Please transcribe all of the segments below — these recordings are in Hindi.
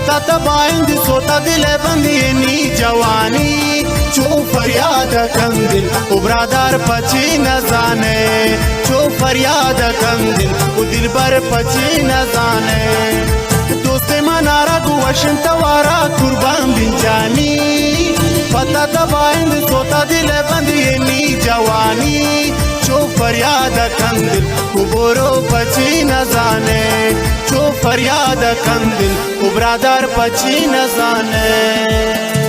पता तबाइंद सोता दिल बंदी जवानी चो फरियाद कंदिल उबरादार पची न जाने चो फरियाद कंदिल वो दिल भर पची न जाने दोस्ते मनारा गुवशन तवारा कुर्बान बिन जानी पता तबाइंद सोता दिल बंदी जवानी चो फरियाद कंदिल उबरो पची न जाने चो फरियाद कंदिल उबरादार पची न जाने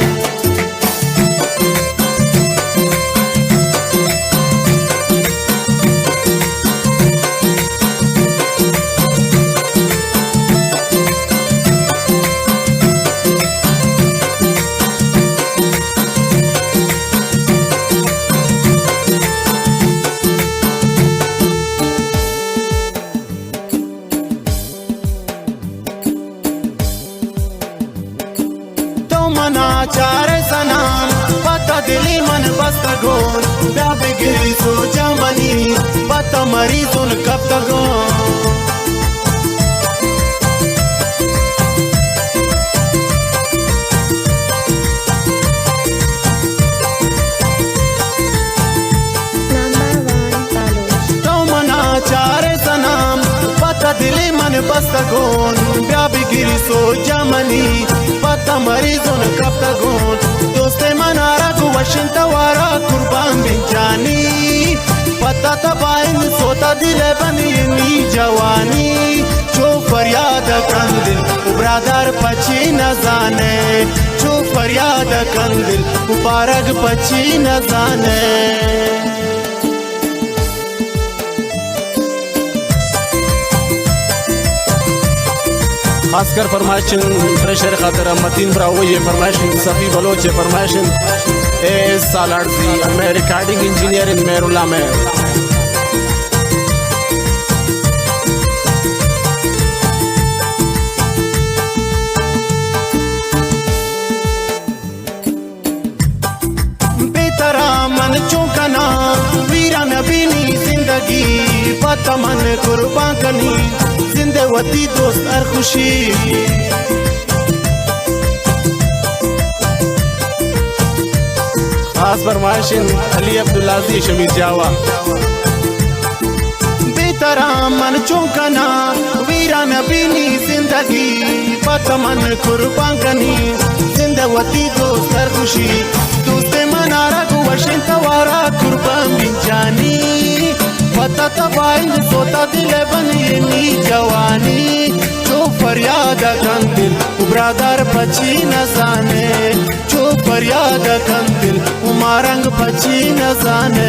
चार सनाम पता दिली मन बस्ता गोन ब्याबे गिरी सो जमनी पता मरी सुन कब तक तो मना चार सनाम पता दिली मन बस्ता गोन ब्याबे गिरी सो जमनी पता मरी सुन कब तक दोस्ते मनारा गुवशन तवारा कुर्बान बिन जानी पता तबाइन सोता दिल बनी जवानी चो फरियाद कंदिल उबरादार पची न जाने चो फरियाद कंदिल मुबारक पची न जाने खासकर फरमाइशन प्रेशर खातर मतीन ब्रावो ये फरमाइशन सफ़ी बलोच ये फरमाइशन सालार्जी मैं रिकॉर्डिंग इंजीनियर इन मेरुला में बेतरा मन चौकना वीरा नबीनी जिंदगी पता मन कुर्बान कनी जिंदवती दोस्त और खुशी खास फरमाइशन अली अब्दुल्लाजी शमीर जावा बेतरा मन चौकना वीरा नबीनी जिंदगी पता मन कुर्बान कनी जिंदवती दोस्त और खुशी दोस्ते मनारा गुवशन तवारा कुर्बान बिन जानी पता तबाइन सोता दिल बनी जवानी चो फरियाद कंदिल उबरादार पची न जाने चो फरियाद कंदिल उमारंग पची न जाने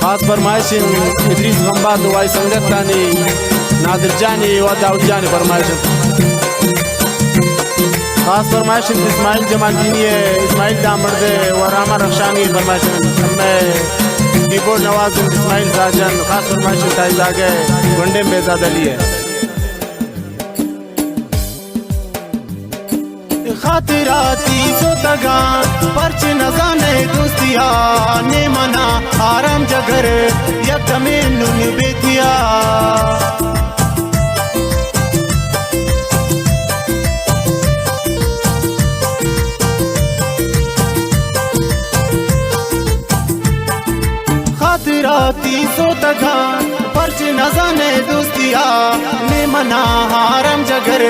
खास फरमाइशन इदरीस गंबा दुआई संगत तानी नादिर जानी व दाऊद जानी फरमाइशन खास फरमाइशन इस्माइल जमालदीनी इस्माइल दामर्दे व रामा रक्षानी फरमाइशन मैं कीबोर्ड नवाज इस्माइल साजन खास फरमाइशन ताइजागे गुंडे बेजाद अली है खातिराती सोतगा परच नजाने दोस्तिया ने मना आराम जगर यकमे नुन बेतिया खातिराती सोतगा परच नजाने दोस्तिया ने मना आराम जगर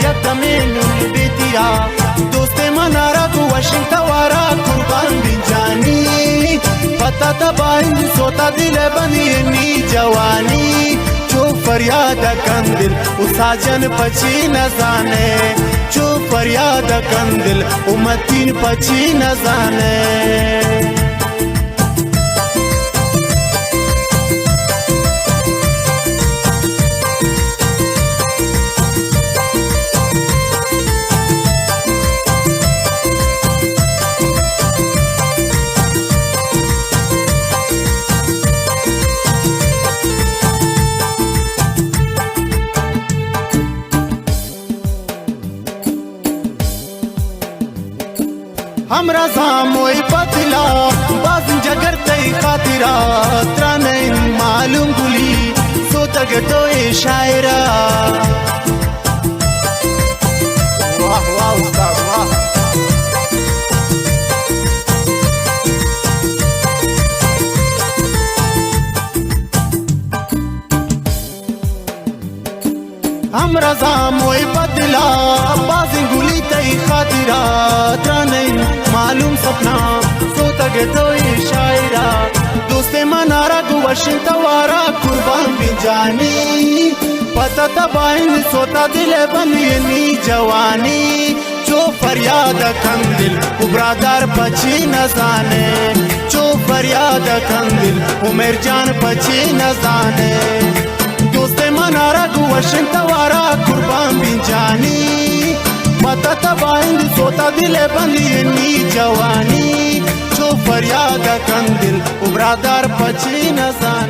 यकमे नुन बेतिया दोस्ते मनारा गुवशन तवारा कुर्बान बिन जानी पता तबाइन सोता दिल बनी जवानी चो फरियाद कंदिल उसाजन पची न जाने चो फरियाद कंदिल उमतीन पची न जाने हमरा सामोई पतला बाज जगर तई खातिरा त्राने मालूम गुली सो तक तो ए शायरा निजाम होए बदला अब्बास गुली तई खातिरात नहीं मालूम सपना सोता गे तो ये शायरा दोस्ते मनारा गुवशिन तवारा कुर्बान भी जानी पता तबाइन सोता दिले बंदी जवानी जो फरियाद कंदिल उबरादार पची न जाने जो फरियाद कंदिल उमेर जान पची न जाने दोस्ते मनारा गुवशिन तवारा कुर्बान भी जानी पता तबाइन सोता दिले बंदी जवानी जो फरियाद कंदिल उबरादार पची न जाने।